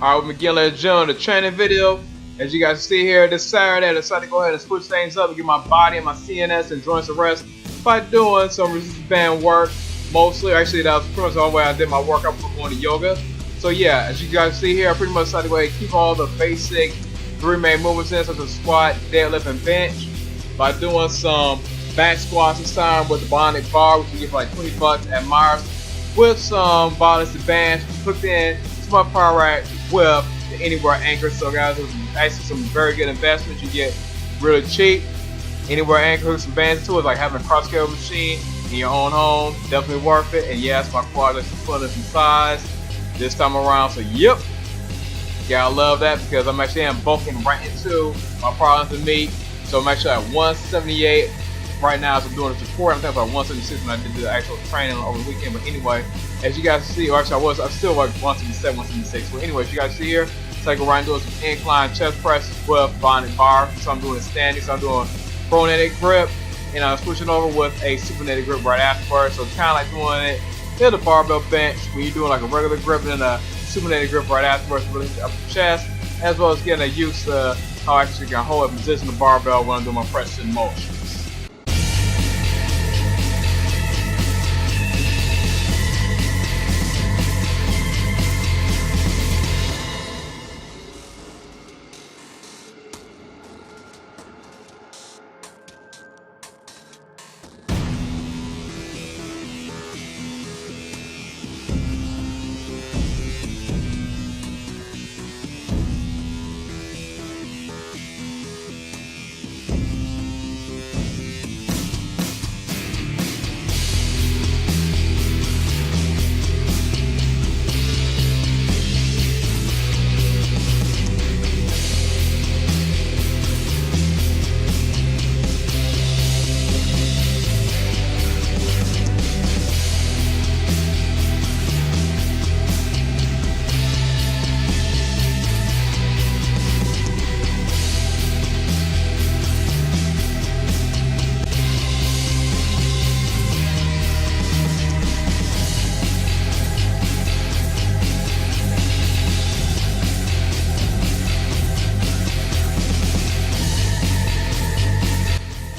Alright, we're beginning at the gym, the training video. As you guys see here, this Saturday I decided to go ahead and switch things up and give my body and my CNS and joints a rest by doing some resistance band work. Mostly, actually that was pretty much the only way I did my workout before going to yoga. So yeah, as you guys see here, I pretty much decided to go ahead and keep all the basic three main movements in, such as squat, deadlift, and bench, by doing some back squats this time with the bionic bar, which you get for like 20 bucks at Myers, with some ballistic bands hooked in to my power rack with the Anywhere anchor. So guys, it's actually some very good investments. You get really cheap. Anywhere anchor, hook some bands to it, like having a cross scale machine in your own home. Definitely worth it. And yes, my quads are putting some size this time around. So yep, yeah, I love that because I'm actually bulking right into my powerlifting meet. So I'm actually at 178 right now as I'm doing the support. I'm talking about 176 when I did the actual training over the weekend. But anyway, as you guys see, or actually I'm still like 177, 176. But anyway, as you guys see here, so I go right and doing some incline chest presses with bionic bar. So I'm doing standing, so I'm doing pronated grip, and I'm switching over with a supinated grip right afterwards. So kind of like doing it in the barbell bench when you're doing like a regular grip and then a supinated grip right afterwards, really up the chest, as well as getting a use to how I actually can hold and position the barbell when I'm doing my press in motion.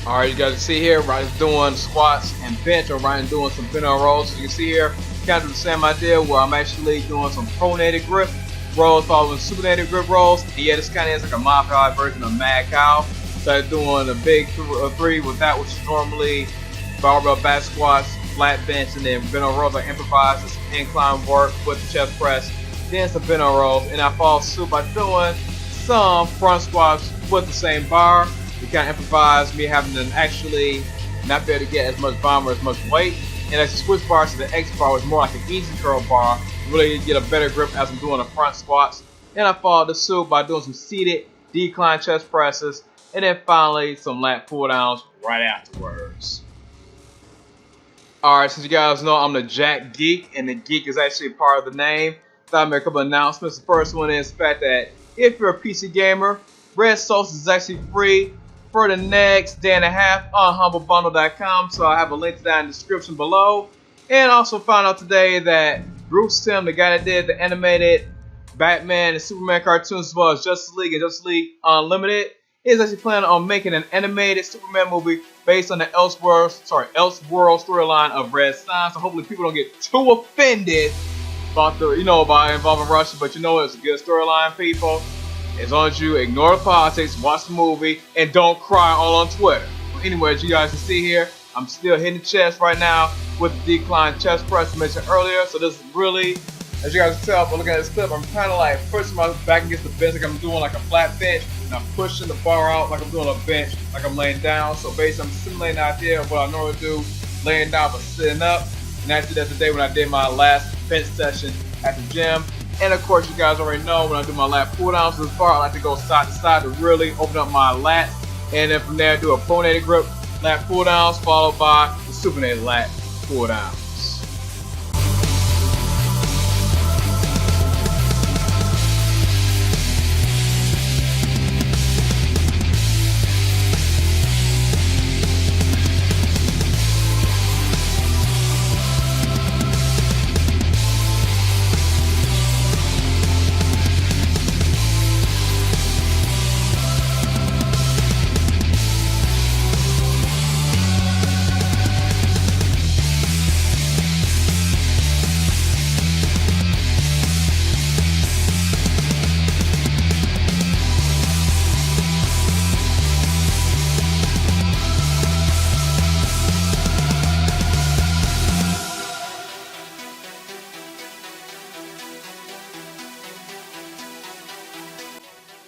Alright, you guys can see here, Ryan's doing squats and bench, or Ryan's doing some bent over rolls. So you can see here, kind of the same idea where I'm actually doing some pronated grip rolls following supinated grip rolls. And yeah, this kind of is like a modified version of Mad Cow. So I'm doing a big three with that, which is normally barbell back squats, flat bench, and then bent over rolls. I improvise this incline work with the chest press, then some bent over rolls, and I follow suit by doing some front squats with the same bar. We kind of improvise me having to actually not be able to get as much volume or as much weight. And as the switch bar to the X bar was more like an easy curl bar, really get a better grip as I'm doing the front squats. And I followed the suit by doing some seated decline chest presses, and then finally some lat pull downs right afterwards. Alright, since you guys know I'm the Jack Geek, and the geek is actually part of the name, thought I'd make a couple announcements. The first one is the fact that if you're a PC gamer, Red Solstice is actually free for the next day and a half on humblebundle.com, so I have a link to that in the description below. And also found out today that Timm, the guy that did the animated Batman and Superman cartoons, as well as Justice League and Justice League Unlimited, is actually planning on making an animated Superman movie based on the Elseworlds storyline of Red Son. So hopefully people don't get too offended about the, by involving Russia, but it's a good storyline, people. As long as you ignore the politics, watch the movie, and don't cry all on Twitter. But anyway, as you guys can see here, I'm still hitting the chest right now with the decline chest press I mentioned earlier. So this is really, as you guys can tell by looking at this clip, I'm kind of like pushing my back against the bench like I'm doing like a flat bench, and I'm pushing the bar out like I'm doing a bench, like I'm laying down. So basically I'm simulating the idea of what I normally do, laying down but sitting up. And actually that's the day when I did my last bench session at the gym. And of course, you guys already know when I do my lat pull downs with this bar, I like to go side to side to really open up my lats. And then from there, do a pronated grip lat pull downs, followed by the supinated lat pull downs.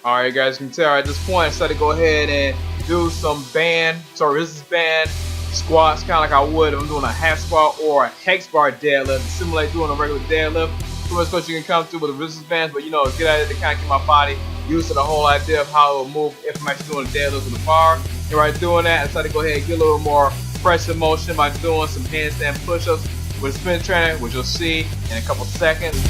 Alright guys, you can tell at this point I decided to go ahead and do some resistance band squats, kind of like I would if I'm doing a half squat or a hex bar deadlift to simulate doing a regular deadlift. Pretty much what you can come through with the resistance bands, but you know, get at it to kind of get my body used to the whole idea of how it will move if I'm actually doing a deadlift with a bar. And right doing that, I decided to go ahead and get a little more pressure motion by doing some handstand push-ups with a spin trainer, which you'll see in a couple seconds.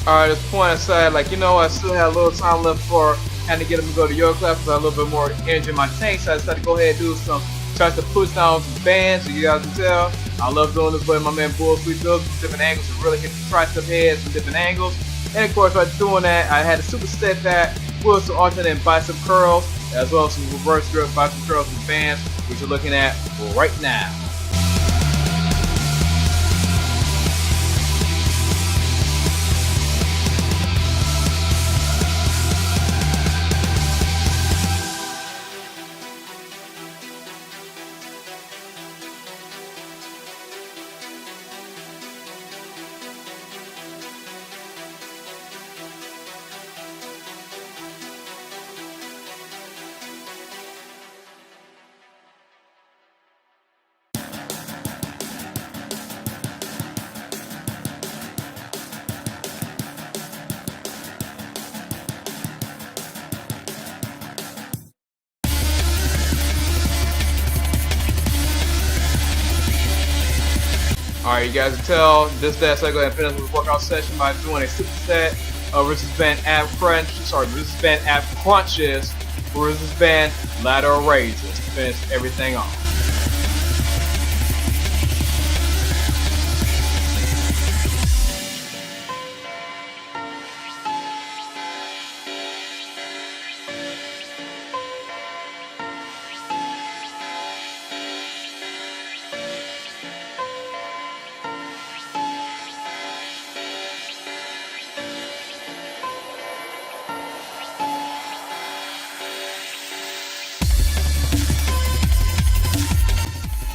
Alright, at this point I decided, like, you know, I still had a little time left for having to get them to go to yoga class because I had a little bit more energy in my tank, so I decided to go ahead and do some tries to push down some bands. So you guys can tell I love doing this, but my man Bull Sweet does from different angles to really hit the tricep heads from different angles. And of course, by doing that, I had to superset that with some alternate bicep curls as well as some reverse grip bicep curls and bands, which you're looking at right now. Alright, you guys can tell this so I go ahead and finish this workout session by doing a superset of resistance band ab crunches with resistance band lateral raises to finish everything off.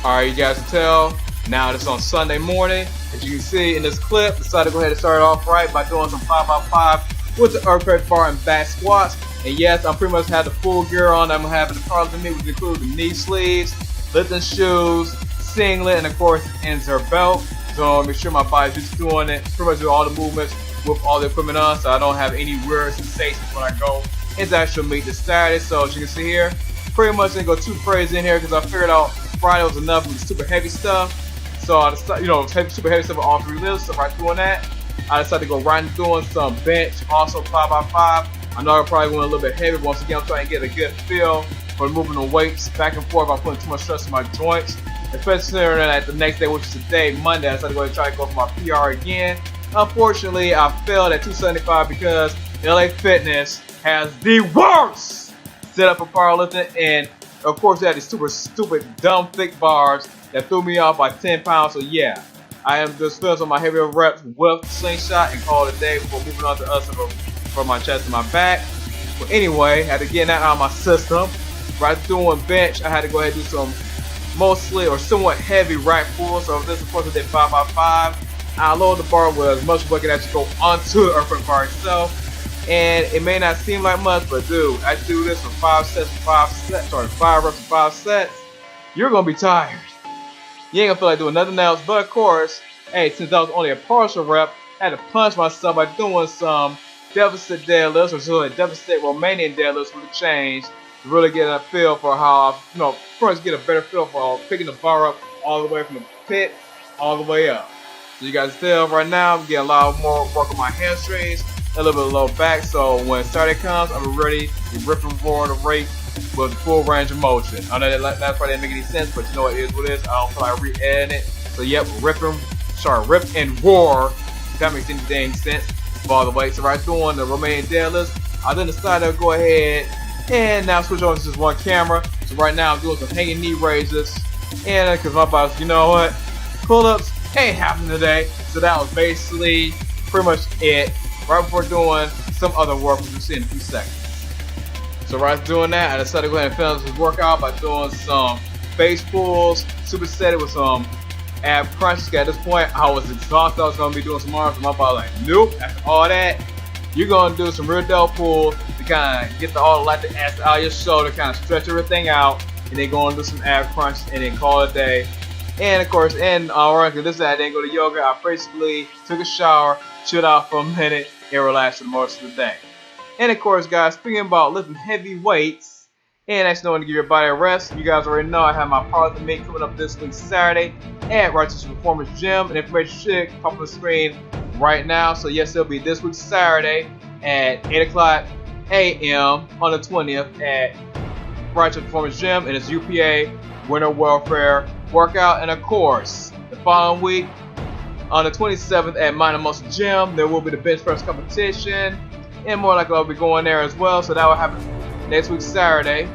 Alright, you guys can tell, now it's on Sunday morning. As you can see in this clip, decided to go ahead and start it off right by doing some 5x5 with the earthquake bar and back squats. And yes, I'm pretty much have the full gear on I'm having the Powerlifting meet, which includes the knee sleeves, lifting shoes, singlet, and of course, insert belt. So make sure my body's just doing it, pretty much do all the movements with all the equipment on, so I don't have any weird sensations when I go into actual meet this Saturday. So as you can see here, pretty much didn't go too crazy in here because I figured out Friday was enough with the super heavy stuff. So I decided, super heavy stuff with all three lifts. So right doing that, I decided to go right into doing some bench, also 5x5. I know I probably went a little bit heavy. Once again, I'm trying to get a good feel for moving the weights back and forth without putting too much stress on my joints. Especially considering that the next day, which is today, Monday, I decided to go ahead and try to go for my PR again. Unfortunately, I failed at 275 because LA Fitness has the worst setup for powerlifting, and of course, they had these super stupid, dumb, thick bars that threw me off by 10 pounds. So yeah, I am just feeling on my heavier reps with the slingshot and call it a day before moving on to us for my chest and my back. But anyway, I had to get that out of my system. Right doing bench, I had to go ahead and do some mostly or somewhat heavy rack pulls. So this, of course, I did 5x5. I lowered the bar with as much weight as I could go onto the earthquake bar itself. And it may not seem like much, but dude, I do this for 5 reps for 5 sets. You're gonna be tired. You ain't gonna feel like doing nothing else. But of course, hey, since that was only a partial rep, I had to punch myself by doing some deficit deadlifts, or sort of deficit Romanian deadlifts with a change to really get a feel for how, first get a better feel for picking the bar up all the way from the pit all the way up. So you guys tell right now, I'm getting a lot more work on my hamstrings, a little bit of low back, so when Saturday comes, I'm ready to rip and roar the rate with full range of motion. I know that probably didn't make any sense, but you know what it is what it is. I don't feel like re-editing it. So yep, rip and Sorry, rip and roar. If that makes any dang sense. By the way, so right doing the Romanian deadlifts, I then decided to go ahead and now switch on to just one camera. So right now I'm doing some hanging knee raises, and because my boss, you know what, pull-ups ain't happening today. So that was basically pretty much it. Right before doing some other work, which you'll see in a few seconds. So right after doing that, I decided to go ahead and finish this workout by doing some face pulls, supersetted with some ab crunches. At this point, I was exhausted. I was going to be doing some arms, and my body was like, nope, after all that, you're going to do some rear delt pulls to kind of get all the lactic acid out of your shoulder, kind of stretch everything out, and then go and do some ab crunches, and then call it a day. And of course, this day I didn't go to yoga. I basically took a shower, chilled out for a minute, and relaxed for the most of the day. And of course, guys, speaking about lifting heavy weights and actually knowing to give your body a rest, you guys already know I have my powerlifting meet coming up this week Saturday at Rochester Performance Gym, and information should pop on the screen right now. So yes, it'll be this week Saturday at 8 o'clock a.m. on the 20th at Rochester Performance Gym, and it's UPA Winter Welfare Workout. And of course, the following week on the 27th at Minor Muscle Gym, there will be the bench press competition, and more likely I'll be going there as well. So that will happen next week Saturday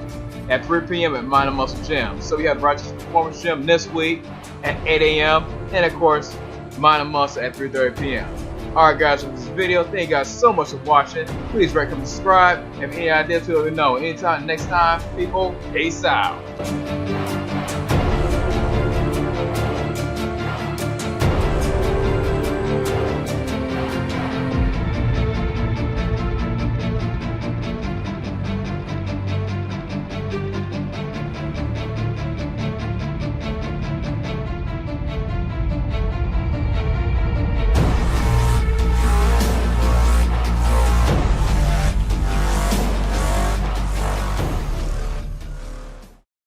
at 3 p.m. at Minor Muscle Gym. So we have the Rochester Performance Gym this week at 8 a.m. and of course Minor Muscle at 3:30 p.m. Alright guys, for this video, thank you guys so much for watching. Please rate, comment, subscribe. If any ideas, let me know. Anytime, next time, people, peace out.